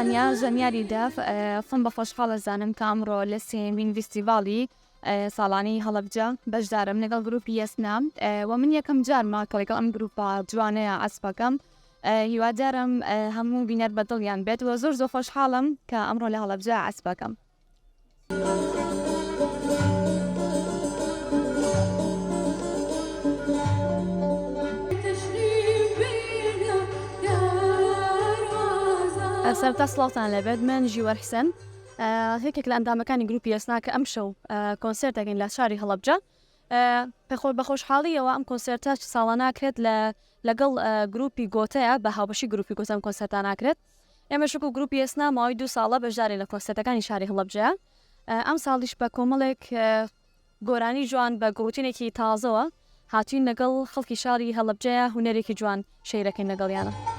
زانیا ژەنیاری داف فم بە خۆشحاڵە زانم کە ئەمڕۆ لە سێمین فیستیڤاڵی ساڵانەی هەڵەبجە بەشدارم لەگەڵ گروپی یەسنا و من یەکەم جارمە کە لەگەڵ ئەم گروپە جوانەیە ئەسپەکەم هیوادارم هەموو بینەر بەدڵیان بێت و زۆر خۆشحاڵم کە ئەمڕۆ لە هەڵەبجە ئەسپەکەم. سەرتا سڵاتان لەبێت من ژیوەر حسەن هێکێک لە ئەندامەکانی گروپی یەسنا کە ئەم شەو کۆنسێرتەکەین لە شاری هەڵەبجە بە خۆشحاڵیەوە ئەم کۆنسێرتە ساڵە ناکرێت لەگەڵ گروپی گۆتەیە بە هاوبەشی گروپی گۆتە ئەم کۆنسێرتە ناکرێت. ئێمەشک و گروپی یەسنا ماوەی 2 ساڵە بەشدارین لە کۆنسێرتەکانی شاری هەڵەبجە. ئەم ساڵیش بە کۆمەڵێک گۆرانی جوان بە گوتینێکی تازەوە هاتوین لەگەڵ خەڵکی شاری هەڵەبجەیە هونەرێکی جوان شەیرەکەین لەگەڵیانە.